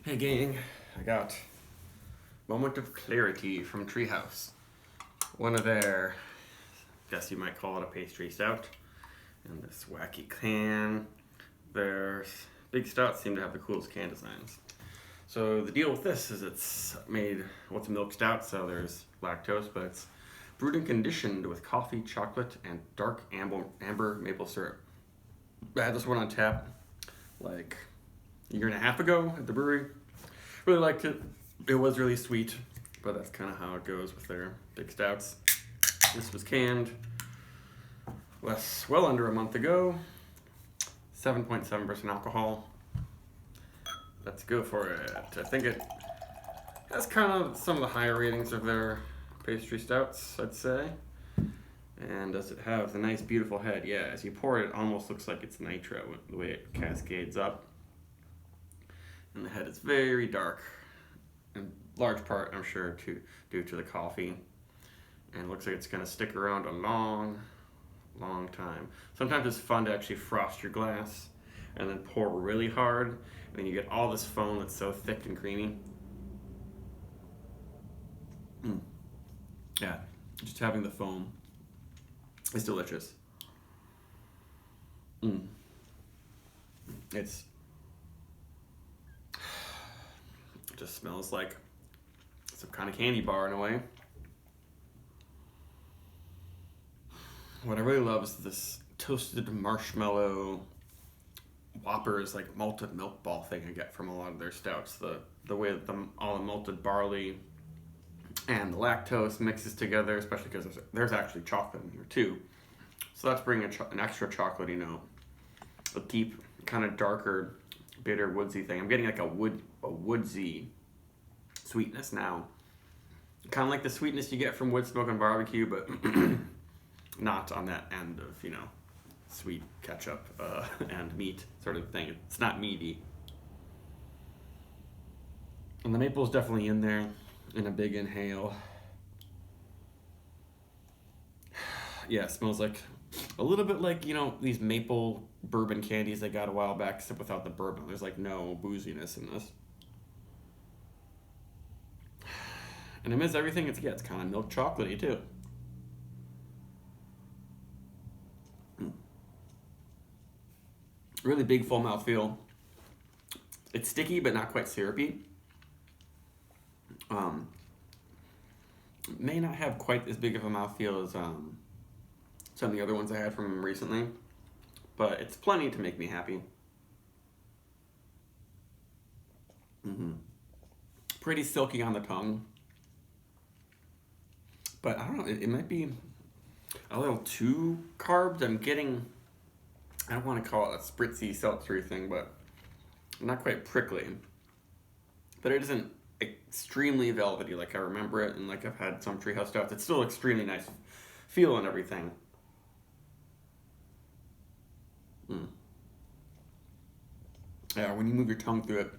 Hey gang, I got Moment of Clarity from Treehouse. One of their, guess you might call it a pastry stout. And this wacky can. Their big stouts seem to have the coolest can designs. So the deal with this is it's made, well, it's a milk stout, so there's lactose, but it's brewed and conditioned with coffee, chocolate, and dark amber maple syrup. I had this one on tap like a year and a half ago at the brewery. Really liked it. It was really sweet, but that's kind of how it goes with their big stouts. This was canned well under a month ago. 7.7% alcohol. Let's go for it. I think it has kind of some of the higher ratings of their pastry stouts, I'd say. And does it have the nice, beautiful head? Yeah, as you pour it, it almost looks like it's nitro, the way it cascades up. And the head is very dark, in large part, I'm sure, due to the coffee. And it looks like it's going to stick around a long, long time. Sometimes it's fun to actually frost your glass and then pour really hard, and then you get all this foam that's so thick and creamy. Yeah, just having the foam is delicious. It just smells like some kind of candy bar in a way. What I really love is this toasted marshmallow Whoppers, like malted milk ball thing I get from a lot of their stouts. The way that all the malted barley and the lactose mixes together, especially because there's actually chocolate in here too. So that's bringing an extra chocolatey note. A deep, kind of darker, bitter, woodsy thing. I'm getting like a woodsy sweetness now. Kind of like the sweetness you get from wood smoke and barbecue, but not on that end of, sweet ketchup and meat sort of thing. It's not meaty. And the maple's definitely in there in a big inhale. Yeah, it smells like a little bit like, these maple bourbon candies I got a while back, except without the bourbon. There's like no booziness in this. And it is everything it's kind of milk chocolatey too. Really big full mouthfeel. It's sticky but not quite syrupy. May not have quite as big of a mouthfeel as some of the other ones I had from them recently, but it's plenty to make me happy. Pretty silky on the tongue, but I don't know, it might be a little too carved. I'm getting, I don't want to call it a spritzy seltzery thing, but not quite prickly. But it isn't extremely velvety like I remember it, and like I've had some Treehouse stouts. It's still extremely nice feel and everything. Yeah, when you move your tongue through it,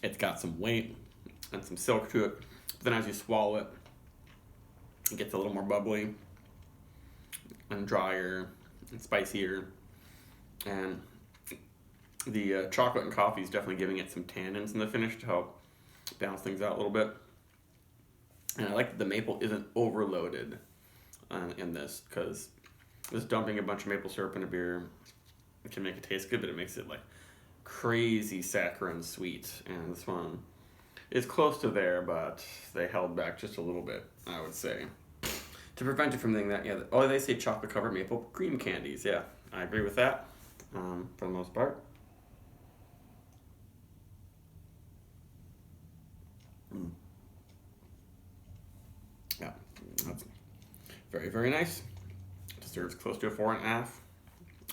it's got some weight and some silk to it. But then as you swallow it, it gets a little more bubbly and drier and spicier. And the chocolate and coffee is definitely giving it some tannins in the finish to help balance things out a little bit. And I like that the maple isn't overloaded in this, because just dumping a bunch of maple syrup in a beer, it can make it taste good, but it makes it like crazy saccharine sweet. And this one is close to there, but they held back just a little bit, I would say, to prevent it from being that. Yeah. Oh, they say chocolate covered maple cream candies. Yeah, I agree with that for the most part. Yeah, that's very, very nice. Deserves close to a 4.5,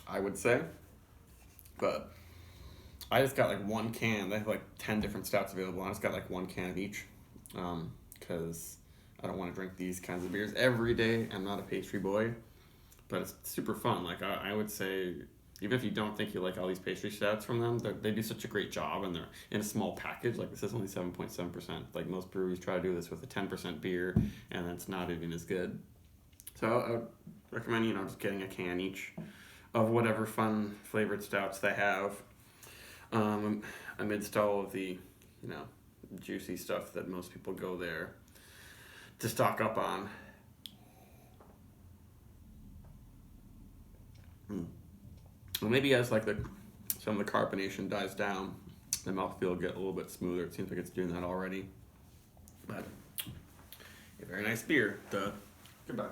I would say. But I just got like one can. They have like 10 different stouts available. I just got like one can of each, because I don't want to drink these kinds of beers every day. I'm not a pastry boy, but it's super fun. Like I would say, even if you don't think you like all these pastry stouts from them, they do such a great job, and they're in a small package. Like this is only 7.7%. Like most breweries try to do this with a 10% beer, and it's not even as good. So I would recommend, just getting a can each of whatever fun flavored stouts they have. Amidst all of the, you know, juicy stuff that most people go there to stock up on. Well, maybe as like some of the carbonation dies down, the mouthfeel will get a little bit smoother. It seems like it's doing that already. But a very nice beer. Goodbye.